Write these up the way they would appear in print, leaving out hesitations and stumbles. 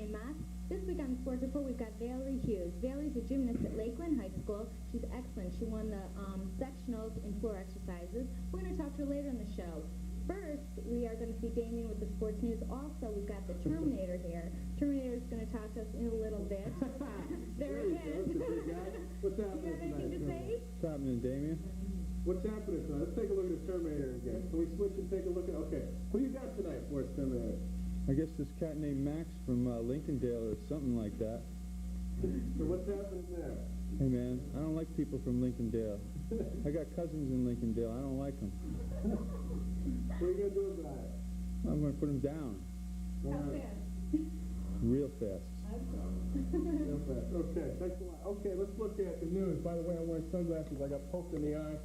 name Max. This week on the Sports Report, we've got Valerie Hughes. Valerie's a gymnast at Lakeland High School. She's excellent. She won the sectionals in floor exercises. We're going to talk to her later in the show. First, we are going to see Damien with the sports news. Also, we've got the Terminator here. Terminator's going to talk to us in a little bit. There he is. What's happening? You got anything to say? What's happening, Damien? What's happening tonight? Let's take a look at the Terminator again. Can we switch and take a look at... Okay, who you got tonight for us, Terminator? I guess this cat named Max from Lincolndale or something like that. So what's happening there? Hey, man, I don't like people from Lincolndale. I got cousins in Lincolndale. I don't like them. What are you going to do about it? I'm going to put them down. How fast? Real fast. Real fast. Okay, thanks a lot. Okay, let's look at the news. By the way, I'm wearing sunglasses. I got poked in the eye.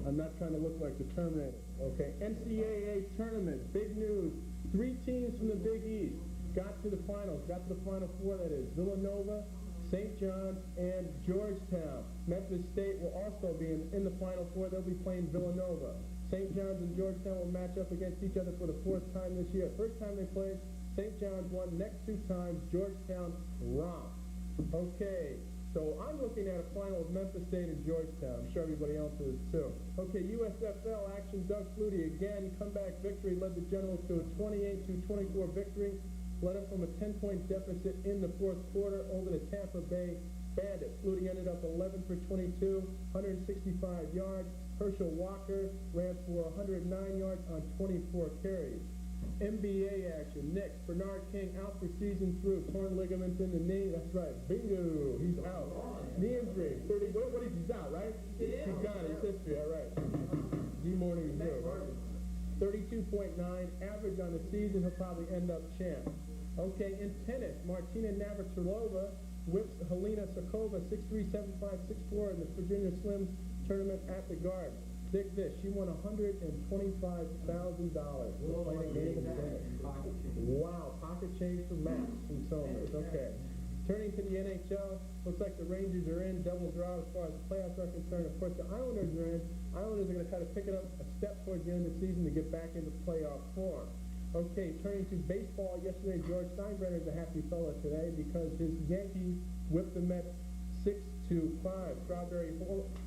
I'm not trying to look like the Terminator. Okay, NCAA tournament, big news. 3 teams from the Big East got to the finals, got to the Final Four, that is. Villanova, St. John's, and Georgetown. Memphis State will also be in the Final Four. They'll be playing Villanova. St. John's and Georgetown will match up against each other for the 4th time this year. First time they played, St. John's won. Next 2 times, Georgetown romped. Okay, so I'm looking at a final of Memphis State and Georgetown. I'm sure everybody else is too. Okay, USFL action. Doug Flutie again, comeback victory, led the Generals to a 28-24 victory. Led them from a 10-point deficit in the 4th quarter over the Tampa Bay Bandits. Flutie ended up 11 for 22, 165 yards. Herschel Walker ran for 109 yards on 24 carries. NBA action. Knicks, Bernard King out for season through. Torn ligaments in the knee. That's right. Bingo. He's out. Knee injury. 30. What is he's out, right? He's gone. He's history. All right. D-Morning Zoo. 32.9 average on the season. He'll probably end up champ. Okay, in tennis, Martina Navratilova whips Helena Sokova 6-3, 7-5, 6-4 in the Virginia Slims tournament at the Garden. Dig this, she won $125,000 playing a game of tennis. Wow, pocket change for Max from Somers. Okay. Turning to the NHL, looks like the Rangers are in, double draw as far as the playoffs are concerned. Of course, the Islanders are in. Islanders are going to try to pick it up a step towards the end of the season to get back into playoff form. Okay, turning to baseball, yesterday George Steinbrenner's a happy fella today because his Yankees whipped the Mets 6-5. Strawberry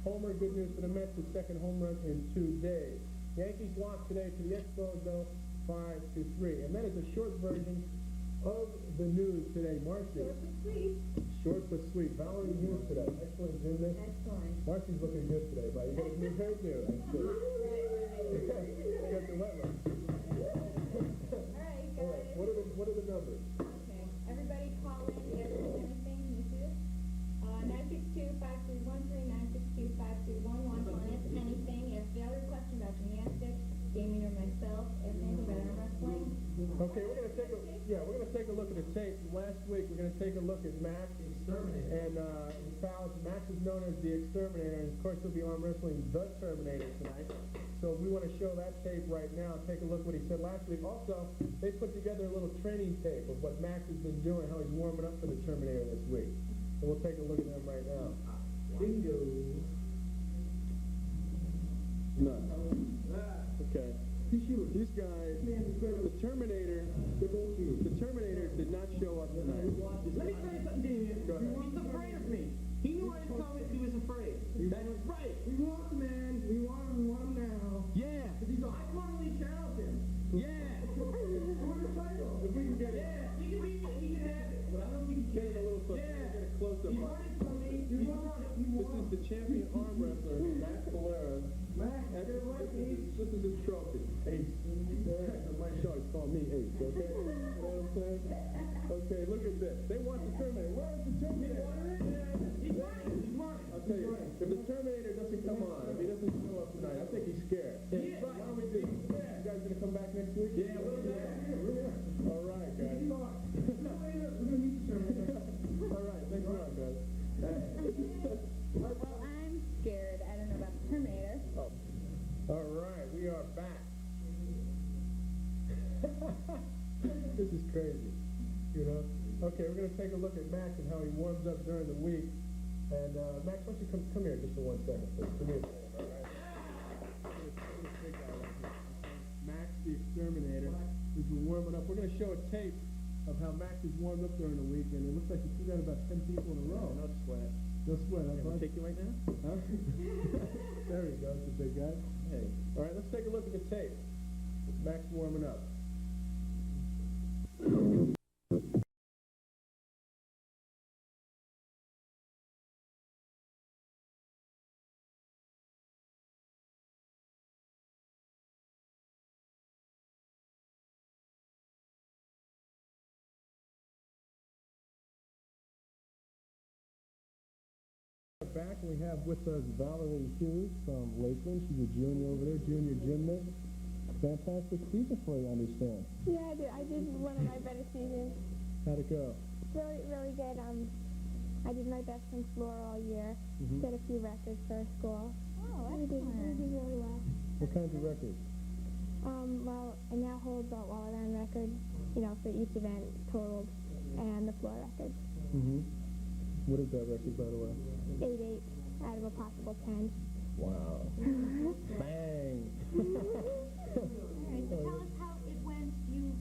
homer, good news for the Mets, his second home run in 2 days. Yankees lost today to the Expos, though, 5-3. And that is a short version of the news today. Marcy. Short but sweet. Short but sweet. Valerie Hughes today. Excellent gymnast. Excellent. Marcy's looking good today, but you got a new hairdo. You got the wet one. All right, guys. What are the numbers? Okay. Everybody call in if there's anything you do. 962-5313, 962-5311. Call in if anything. If you have a question about gymnastics, Damien or myself, if anything about arm wrestling. Okay, we're gonna take a look at the tape from last week. We're gonna take a look at Max, the Exterminator, and Max is known as the Exterminator, and of course he'll be arm wrestling the Terminator tonight. So we want to show that tape right now. Take a look what he said last week. Also, they put together a little training tape of what Max has been doing, how he's warming up for the Terminator this week. So we'll take a look at them right now. Bingo. No. Okay. These guys, the Terminator did not show up tonight. Let me tell you something, Damien. He's afraid of me. He knew I didn't tell him he was afraid. That's right. We want him, man. We want him now. Yeah. Because he's I finally challenged him. Yeah. Win the title. If we can get it. Yeah, he can have it. But I don't think he Get it a little closer. Yeah. Get a close-up. You want it from me. You want it. This is the champion arm wrestler, Max Valera. Max, This is his trophy. Ace. My show is called me Ace, okay? You know what I'm saying? Okay, look at this. They want the Terminator. Where is the Terminator? He's running. I'll tell you, if the Terminator doesn't come on, if he doesn't show up tonight, I think he's scared. Yeah. Why don't we do this? You guys gonna come back next week? Yeah, we're here. All right, guys. We're gonna meet the Terminator. All right, thanks a lot, guys. Well, I'm scared. I don't know about the Terminator. Oh. All right, we are back. This is crazy, you know? Okay, we're going to take a look at Max and how he warms up during the week. And, Max, why don't you come here just for 1 second, please. Give me a second, all right? Max, the Exterminator, is warming up. We're going to show a tape of how Max is warmed up during the week, and it looks like you threw down about 10 people in a row. No sweat. No sweat, huh, Can bud? I take you right now? Huh? There he goes, the big guy. Hey. All right, let's take a look at the tape. Max warming up. Back, we have with us Valerie Hughes from Lakeland. She's a junior over there, junior gymnast. Fantastic season for you, I understand. Yeah, I did one of my better seasons. How'd it go? Really, really good. I did my best on floor all year. Set a few records for school. Oh, We did excellent. really well. What kinds of records? Well, I now hold the all-around record, for each event totaled, and the floor record. What is that record, by the way? 8-8 out of a possible 10. Wow. Bang! All right, so tell us how it went. You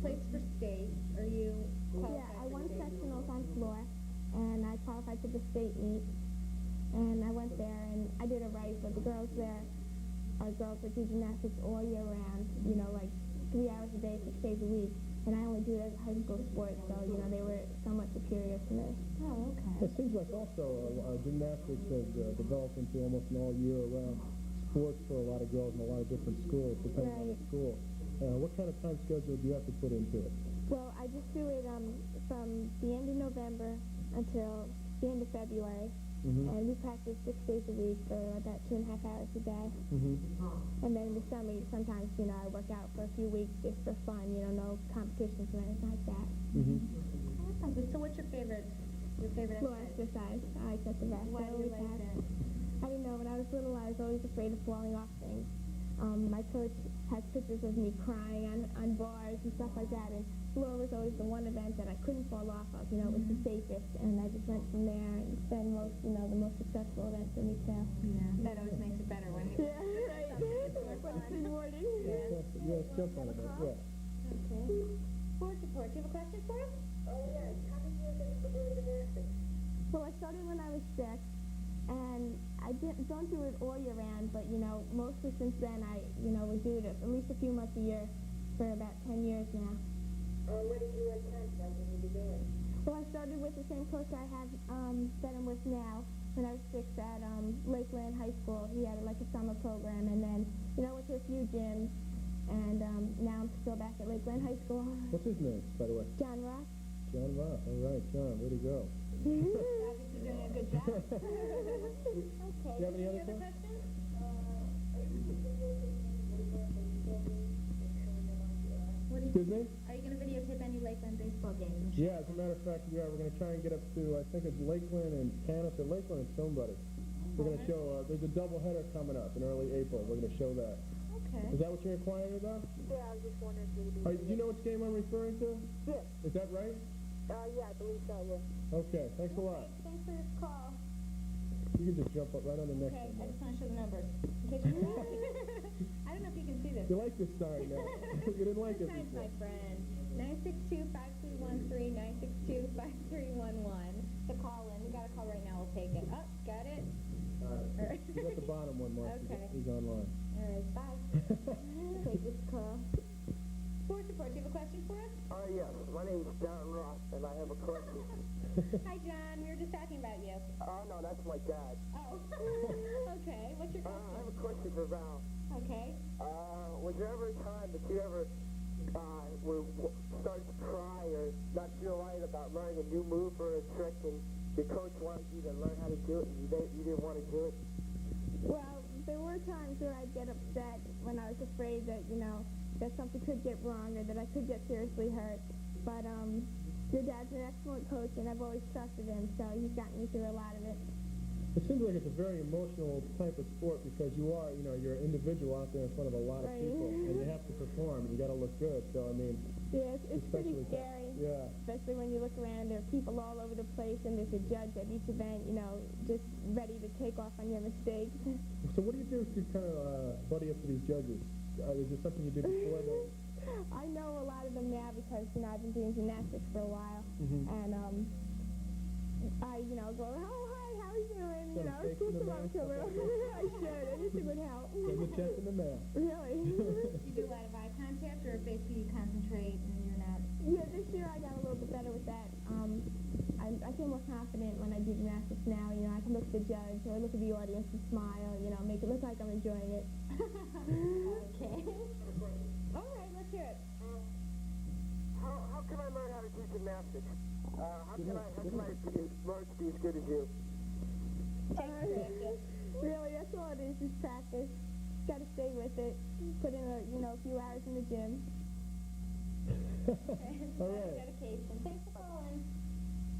placed for state, or you qualified Yeah, I for won state? sectionals on floor, and I qualified for the state meet. And I went there, and I did it right, but the girls there are girls that do gymnastics all year round, like 3 hours a day, 6 days a week. And I only do it as a high school sport, so, they were somewhat superior to me. Oh, okay. It seems like also gymnastics has developed into almost an all-year-round sport for a lot of girls in a lot of different schools, depending on the Right. school. What kind of time schedule do you have to put into it? Well, I just do it from the end of November until the end of February. And we practice 6 days a week for about 2.5 hours a day. And then in the summer, sometimes, I work out for a few weeks just for fun, no competitions or anything like that. That sounds good. So what's your favorite Floor exercise? exercise, I like that the best. Why I do you always like have. that? I don't know, when I was little, I was always afraid of falling off things. My coach has pictures of me crying on bars and stuff like that, and floor was always the one event that I couldn't fall off of, it was the safest, and I just went from there, and it's been the most successful event for me, too. Yeah. That always makes it better when you... Yeah, right. When it's rewarding. Yes, jump on it, yeah. Okay. Board support, do you have a question for us? Well, I started when I was 6, and I don't do it all year round, but, mostly since then we do it at least a few months a year for about 10 years now. Where did you attend? When did you begin? Well, I started with the same coach I have that I'm with now when I was 6 at Lakeland High School. He had like a summer program, and then, went to a few gyms, and now I'm still back at Lakeland High School. What's his name, by the way? John Ross. John Ross. All right, John, way to go. Obviously doing a good job. Okay. Do you have any other questions? questions? Excuse me? Are you going to videotape any Lakeland baseball games? Yeah, as a matter of fact, we are. We're going to try and get up to, I think it's Lakeland and Canada, Lakeland and Somebody. We're going to show, there's a doubleheader coming up in early April. We're going to show that. Okay. Is that what you're inquiring about? Yeah, I was just wondering if you Do you know which game I'm referring to? Yeah. Is that right? Yeah, I believe so, yeah. Okay, thanks a lot. Thanks for this call. You can just jump up right on the next Okay, I one. just want to show the numbers. In case you're I don't know if you can see this. You like this sign now. You didn't like it This sign's before. my friend. 962-5313, 962-5311. The call in. We got a call right now. We'll take it. Oh, got it? All right. He's at the bottom one, Mark. Okay. He's online. All right, bye. Take this call. Board support, do you have a question for us? Yes, my name is John Ross, and I have a question. Hi, John. We were just talking about you. No, that's my dad. Oh. Okay. What's your I have question? a question for Val. Okay. Was there ever a time that you ever started to cry or not feel right about learning a new move or a trick, and your coach wanted you to learn how to do it, and you didn't want to do it? Well, there were times where I'd get upset when I was afraid that, that something could get wrong or that I could get seriously hurt. But your dad's an excellent coach, and I've always trusted him, so he's gotten me through a lot of it. It seems like it's a very emotional type of sport because you're an individual out there in front of a lot of Right. people, and you have to perform, and you got to look good. So, I mean, Yeah, it's pretty especially scary. Yeah. Especially when you look around, there are people all over the place, and there's a judge at each event, just ready to take off on your mistakes. So what do you do to kind of buddy up to these judges? Is there something you did before? I know a lot of them now because, you know, I've been doing gymnastics for a while. And, I, you know, go, oh, hi, how are you doing? You Some know, shakes scoop in the them up mail, to stuff them. like I should. I wish it would help. Send the check in the mail. Really? Do you do a lot of eye contact, or basically you concentrate and you're not? Yeah, this year I got a little bit better with that. I feel more confident when I do gymnastics now. You know, I can look at the judge or look at the audience and smile, you know, make it look like I'm enjoying it. Okay. All right, let's hear it. How can I learn how to do gymnastics? How can I learn to be as good as you? Really, that's all it is practice. Got to stay with it. Put in a few hours in the gym. All right. Dedication. Thanks for calling.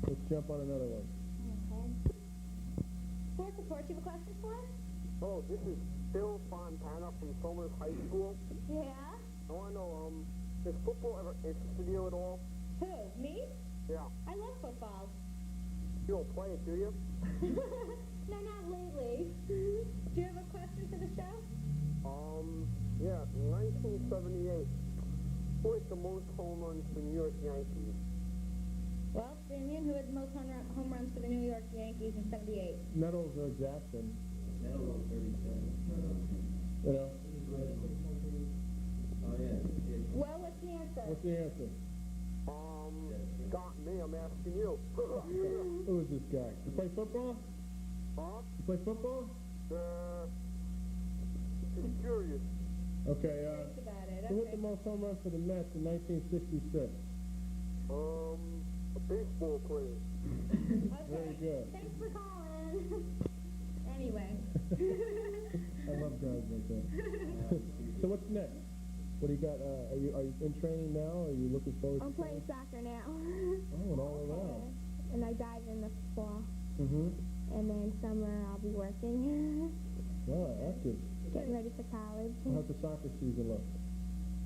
Let's jump on another one. Okay. Sports report, do you have a question for us? Oh, this is Phil Fontana from Somers High School. Yeah? I want to know, does football ever interest you at all? Who? Me? Yeah. I love football. You don't play it, do you? No, not lately. Do you have a question for the show? Yeah, in 1978, who hit the most home runs for New York Yankees? Well, Damien, who had the most home runs for the New York Yankees in 78? Nettles or Jackson. Nettles 37. You know? Oh, yeah. Well, what's the answer? What's the answer? Got me, I'm asking you. Who is this guy? You play football? Huh? You play football? Just curious. Okay, Think about it. who hit Okay. the most home runs for the Mets in 1966? A baseball player. Very good. Thanks for calling. Anyway. I love guys like that. So what's next? What do you got? Are you in training now? Or are you looking forward I'm to playing soccer now. Oh, and all around. And I dive in the fall. Mm-hmm. And then summer I'll be working. Well, active. Getting ready for college. How's the soccer season look?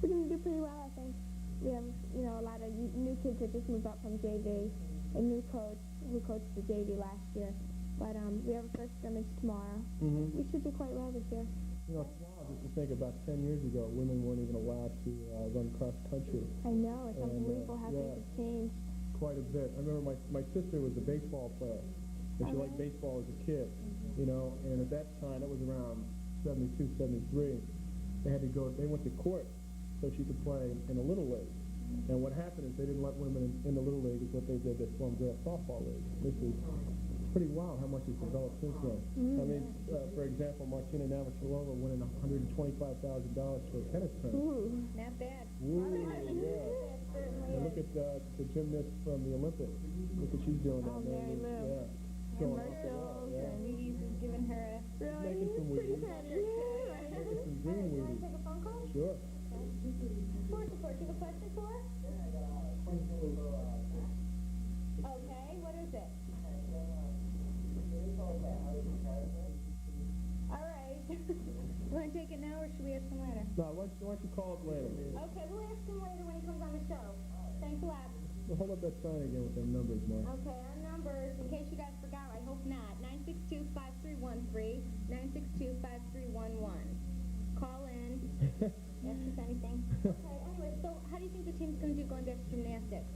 We're going to do pretty well, I think. We have, you know, a lot of new kids that just moved up from JV. A new coach who coached the JV last year. But we have a first scrimmage tomorrow. Mm-hmm. We should do quite well this year. You know, it's wild just to think about 10 years ago, women weren't even allowed to run cross country. I know, it's And, unbelievable how things have changed. Quite a bit. I remember my sister was a baseball player, and she liked baseball as a kid, you know, and at that time, that was around 72, 73, they went to court so she could play in the Little League. And what happened is they didn't let women in the Little League, is what they did, they formed girls softball league. This is pretty wild how much has developed since then. I mean, for example, Martina Navratilova winning $125,000 for a tennis tournament. Ooh. Not bad. Ooh, It yeah. certainly And look is. at the gymnast from the Olympics. Look what she's doing down there. Mary Lou. Yeah. Showing off a lot, yeah. Wheaties is giving her a... Really? Making some Pretty Wheaties. petty. Making some Do green you want to Wheaties. take a phone call? Sure. Sports report, do you have a question for us? Okay, what is it? All right. You want to take it now, or should we ask him later? No, why don't you call up later? Okay, we'll ask him later when he comes on the show. Thanks a lot. Well, hold up that sign again with them numbers, Mark. Okay, our numbers, in case you guys forgot, I hope not, 962-5313, 962-5311. Call in, ask us anything. Okay, anyway, so how do you think the team's going to do going back to gymnastics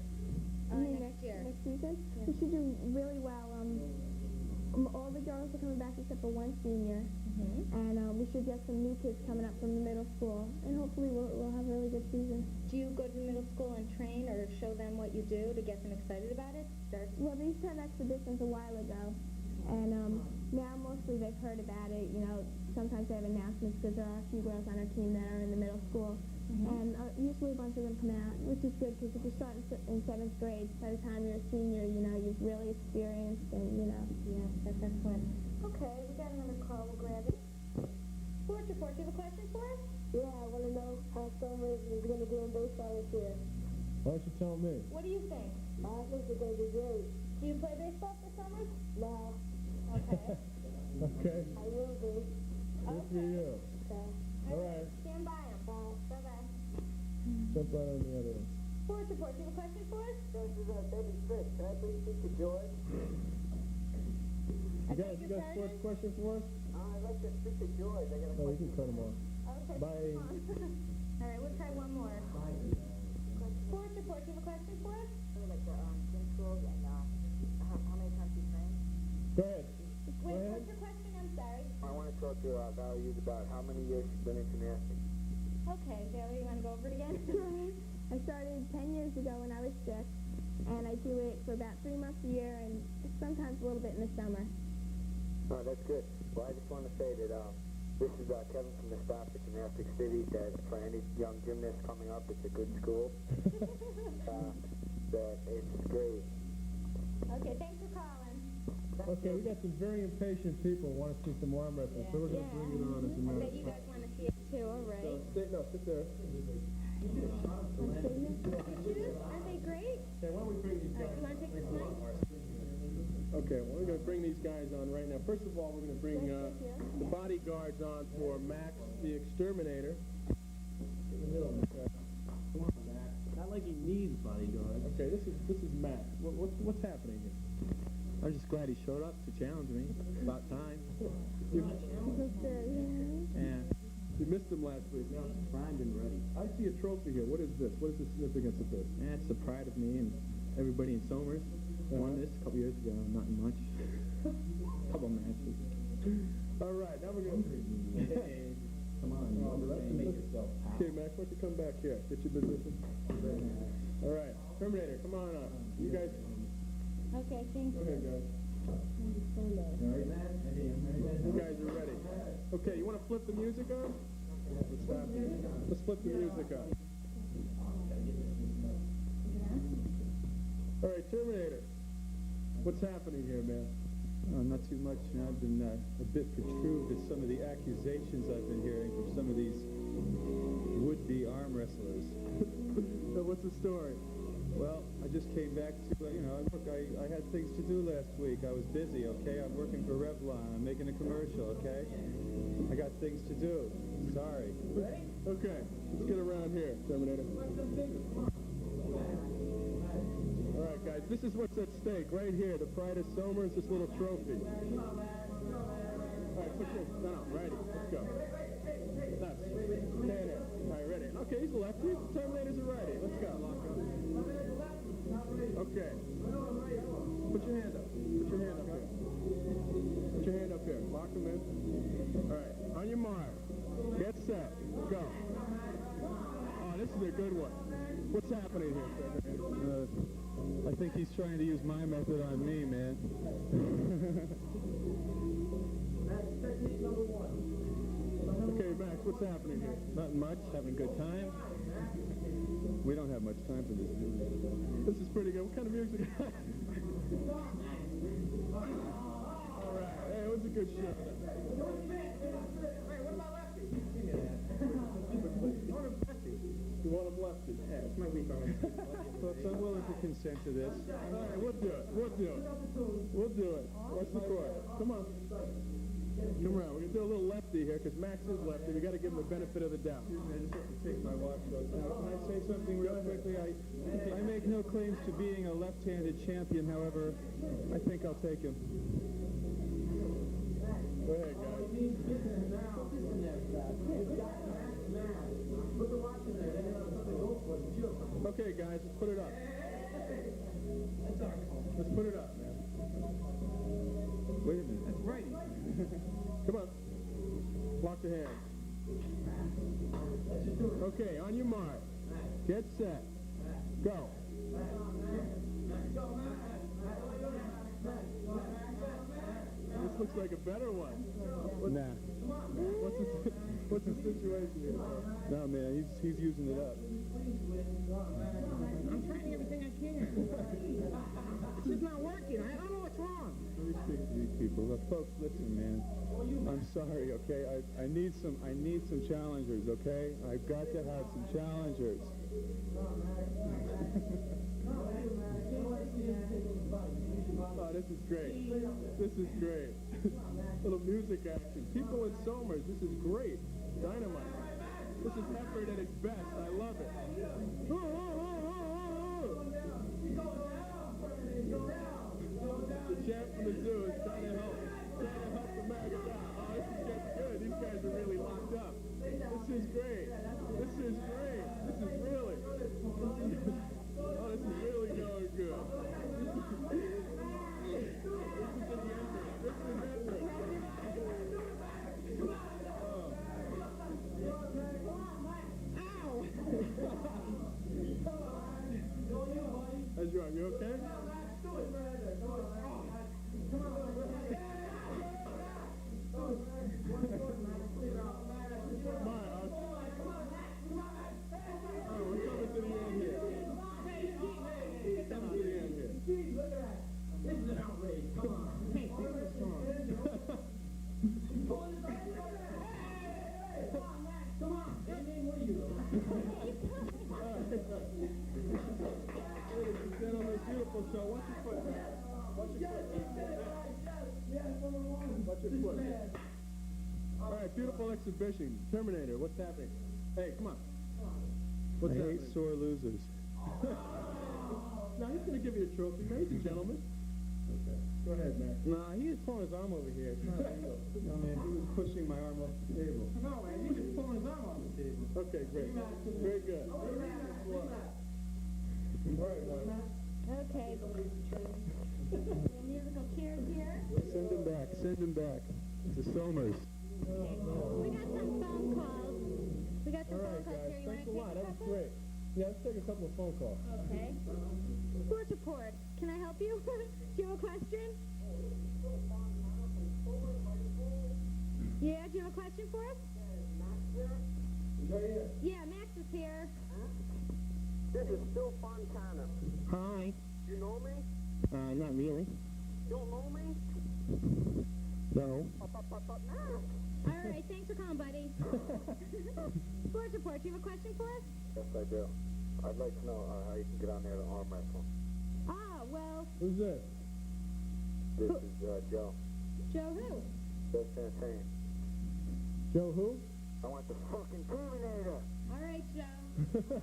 next year? Next season? We should do really well. All the girls are coming back except for one senior. And we should get some new kids coming up from the middle school. And hopefully we'll have a really good season. Do you go to the middle school and train or show them what you do to get them excited about it? Well, they used to have exhibitions a while ago. And now mostly they've heard about it. You know, sometimes they have announcements because there are a few girls on our team that are in the middle school. And usually a bunch of them come out, which is good because if you start in 7th grade, by the time you're a senior, you know, you've really experienced and, you know. Yes, that's excellent. Okay, we got another call. We'll grab it. Sports report, do you have a question for us? Yeah, I want to know how Somers is going to do in baseball this year. Why don't you tell me? What do you think? I think they're going to be great. Do you play baseball for summers? No, Okay. Okay. I will be. Good for you. Okay. All right. Stand by him. Bye-bye. Jump right on the other one. Sports report, do you have a question for us? This is Debbie Fish. Can I please speak to George? You got a sports question for us? I'd like to speak to George. I got a No, you question. can cut him off. Okay. Bye. come on. All right, we'll try one more. Sports report. Do you have a question for us? Like the gym schools and how many times you train? Go ahead. Wait, what's your question? I'm sorry. I want to talk to values about how many years you've been in gymnastics. Okay, Bailey, you want to go over it again? I started 10 years ago when I was 6, and I do it for about 3 months a year and sometimes a little bit in the summer. Oh, that's good. Well, I just want to say that this is Kevin from the staff at Gymnastics City, that for any young gymnast coming up, it's a good school. That it's great. Okay, thanks for calling. Okay, we got some very impatient people who want to see some arm wrestling, so we're going to bring it on as a I matter bet of you fact. guys want to see it too, all right. Sit there. Shoes? Aren't they great? Okay, why don't we bring these All guys? right, you want to take this mic? Okay, well, we're going to bring these guys on right now. First of all, we're going to bring the bodyguards on for Max the Exterminator. In the middle, okay. Come on, Max. Not like he needs bodyguards. Okay, this is Max. What's happening here? I'm just glad he showed up to challenge me. About time. Yeah. You missed him last week. Now, Primed and ready. I see a trophy here. What is this? What is the significance of this? Yeah, it's the pride of me and everybody in Somers. Won this a couple years ago. Not much. Couple matches. All right, now we're going to... Hey, come on, you underestimate yourself. Okay, Max, why don't you come back here? Get your position. All right, Terminator, come on up. You guys... Okay, thank Go you. ahead, guys. You ready, man? You guys are ready. Okay, you want to flip the music on? Let's stop here. Let's flip the music on. All right, Terminator. What's happening here, man? Not too much. You know, I've been a bit perturbed at some of the accusations I've been hearing from some of these would-be arm wrestlers. So what's the story? Well, I just came back to, look, I had things to do last week. I was busy, okay? I'm working for Revlon. I'm making a commercial, okay? I got things to do. Sorry. Okay, let's get around here, Terminator. All right, guys, this is what's at stake right here. The pride of Somers, this little trophy. All right, put your... No, ready. Let's go. Nuts. Stand there. All right, ready. Okay, he's a lefty. Terminator's a righty. Let's go. Okay. Put your hand up. Put your hand up here. Put your hand up here. Lock them in. All right. On your mark. Get set. Go. Oh, this is a good one. What's happening here, Terminator? I think he's trying to use my method on me, man. Okay, Max, what's happening here? Not much. Having a good time. We don't have much time for this, do we? This is pretty good. What kind of music? All right. Hey, it was a good show. You want him lefty? Yeah, it's my week already. Folks, I'm willing to consent to this. All right, we'll do it. We'll do it. We'll do it. Watch the court. Come on. Come around. We're going to do a little lefty here because Max is lefty. we got to give him the benefit of the doubt. Excuse me, I just have to take my watch off. Now, can I say something real quickly? I make no claims to being a left-handed champion, however, I think I'll take him. Go ahead, guys. Okay, guys, let's put it up. Let's put it up, man. Wait a minute. That's right. Come on. Lock the hands. Okay, on your mark. Get set. Go. This looks like a better one. Nah. What's the situation here? No, man, he's using it up. I'm trying everything I can. It's just not working. I don't know what's wrong. Let me speak to these people. Look, folks, listen, man. I'm sorry, okay? I need some challengers, okay? I've got to have some challengers. Oh, this is great. This is great. Little music action. People in Somers, this is great. Dynamite. This is effort at its best. I love it. The champ from the zoo is trying to help the Max out. Oh, this is getting good. These guys are really locked up. This is great. This is is great. This is really, oh, this is really going good. How's you? You okay? Beautiful show. Watch your foot. Watch your foot. All right, beautiful exhibition. Terminator, what's happening? Hey, come on. What's I happening? hate sore losers. Now, he's going to give you a trophy, ladies and gentlemen. Okay. Go ahead, Max. Nah, he was pulling his arm over here. It's not angle. I mean, he was pushing my arm off the table. No, man, he's just pulling his arm off the table. Okay, great. Very good. All right, Mike. Okay. Musical chairs here. Send him back. Send him back to Somers. Okay. We got some phone calls. We got some All phone right, calls guys. here. You want Thanks to a take lot. a That was couple? great. Yeah, let's take a couple of phone calls. Okay. Sports report. Can I help you? Do you have a question? Yeah, do you have a question for us? Yeah, Max is here. This is Phil Fontana. Hi. You know me? Not really. You don't know me? No. All right, thanks for calling, buddy. Sports report. Do you have a question for us? Yes, I do. I'd like to know how you can get on there to arm wrestle. Ah, well, Who's this? This is Joe. Joe who? Joe Santana. Joe who? I want the fucking Terminator. All right, Joe.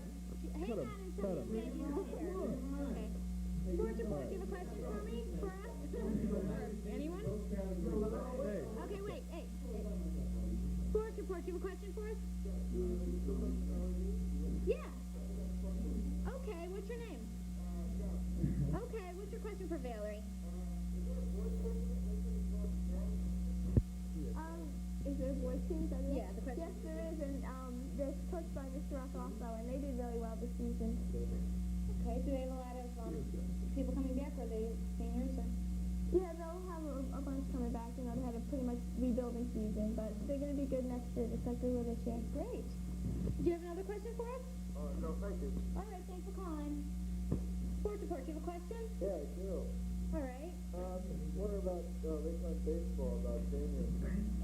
Hang Cut on him, until cut you him. say you're here. Okay. Sports report. Do you have a question for me? For us? Or anyone? Hey. Okay, wait. Hey. Sports report. Do you have a question for us? Yeah. Okay, what's your name? Okay, what's your question for Valerie? Is there voice teams? Yeah, the question. Yes, there is, and they're coached by Mr. Rock also, and they did really well this season. Okay, do they have a lot of people coming back, or are they seniors? Or? Yeah, they'll have a bunch coming back. You know, they had a pretty much rebuilding season, but they're going to be good next year, just like they were this year. Great. Do you have another question for us? No, thank you. All right, thanks for calling. Sports report, do you have a question? Yeah, I do. All right. Wondering about Lakeland baseball, about Daniel.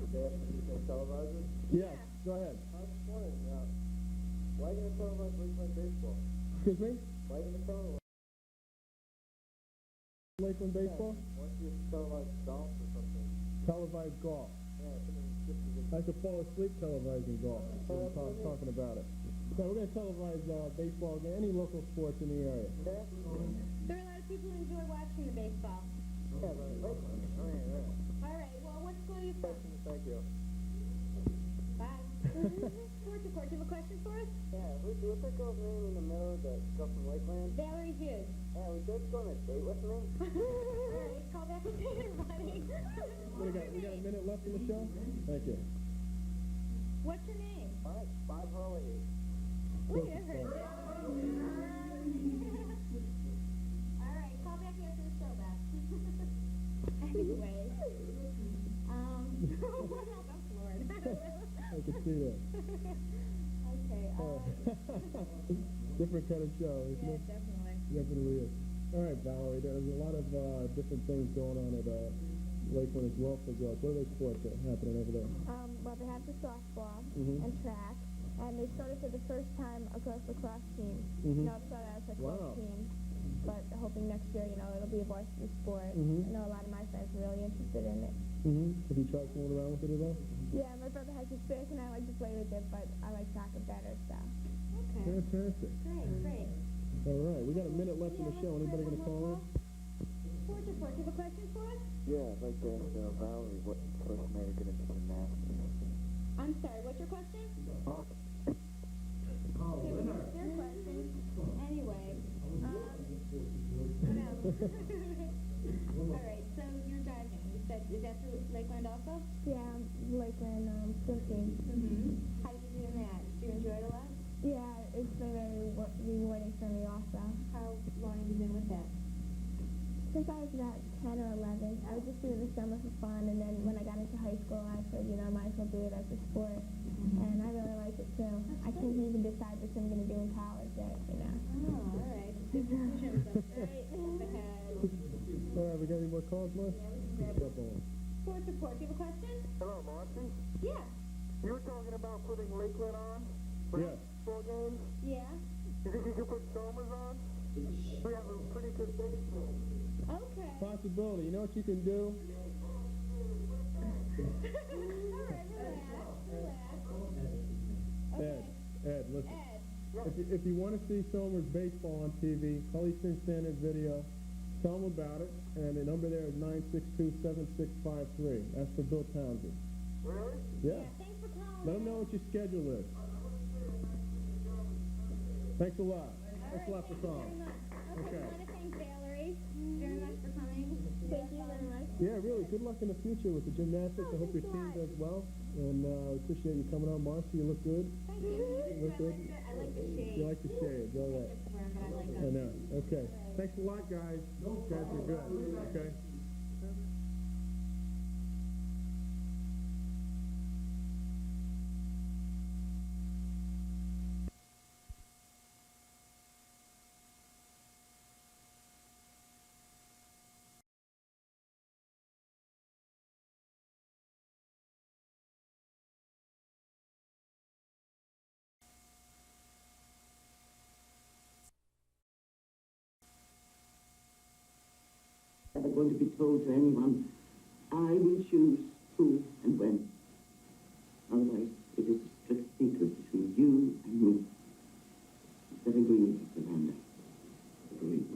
They have to televise it? Yes, go ahead. I was wondering, why are you going to televise Lakeland baseball? Excuse me? Why are you going to televise? Lakeland baseball? Why don't you televise golf or something? Televised golf. Yeah, I mean, just as a... I could fall asleep televising golf. We're talking about it. So we're going to televise baseball, any local sports in the area. Yeah? There are a lot of people who enjoy watching the baseball. Yeah, but Lakeland. Oh, yeah. All right, well, what school are you from? Thank you. Bye. Sports report, do you have a question for us? Yeah, what's that girl's name in the middle that girl from Lakeland? Valerie Hughes. Yeah, would you go on a date with me? All right, call back later, buddy. We got a minute left in the show? Thank you. What's your name? All right, Bob Hurley. Wait, I heard that. All right, call back after the show, Beth. Anyway, what else? I'm floored. I can see that. Okay, Different kind of show, isn't yeah, it? definitely. Definitely is. All right, Valerie, there's a lot of different things going on at Lakeland as well for girls. What are those sports that are happening over there? Well, they have the softball Mhm. and track, and they started for the first time a girls lacrosse team. Mhm. You know, it started as a Wow. club team, but hoping next year, you know, it'll be a varsity sport. Mhm. I know a lot of my friends are really interested in it. Have you tried fooling around with it at all? Yeah, my brother has experience, and I like to play with it, but I like soccer better, so. Okay, Fantastic. great. All right, we got a minute left in the show. Anybody going to call in? Sports report, do you have a question for us? Yeah, I'd like to ask Valerie what first made her get into gymnastics. I'm sorry, what's your question? Okay, well, here's their question. Anyway, what else? All right, so you're diving. You said, is that through Lakeland also? Yeah, Lakeland swim team. Mm-hmm. How did you do in that? Did you enjoy it a lot? Yeah, it's been very rewarding for me also. How long have you been with that? Since I was about 10 or 11, I would just do it in the summer for fun, and then when I got into high school, I said, you know, I might as well do it as a sport, and I really liked it too. I can't even decide what I'm going to do in college yet, you know. Oh, all right. Good decisions up there. Up ahead. We got any more calls, Mark? Yeah, we can grab one. Sports report. Do you have a question? Hello, Marcy. Yeah. You were talking about putting Lakeland on for Yeah. football games. Yeah. You think you could put Somers on? We have a pretty good baseball. Okay. Possibility. You know what you can do? All right, relax. Okay. Ed, listen. Ed. If you want to see Somers baseball on TV, call Eastern Standard Video, tell them about it, and the number there is 962-7653. That's for Bill Townsend. Really? Yeah. Thanks for calling. Let them know what your schedule is. Thanks a lot. Thanks a lot for calling. Okay. I want to thank Valerie very much for coming. Thank you very much. Yeah, really, good luck in the future with the gymnastics. I hope your team does well. And appreciate you coming on, Marcy. You look good. Thank you. You look good. I like the shade. You like the shades, all right. Just wear 'em, but I like I them. know. Okay. Thanks a lot, guys. You guys are good. Okay. Ever going to be told to anyone, I will choose who and when. Otherwise, it is a strict secret between you and me. Is that agreed, Mr. Landa? Agreed.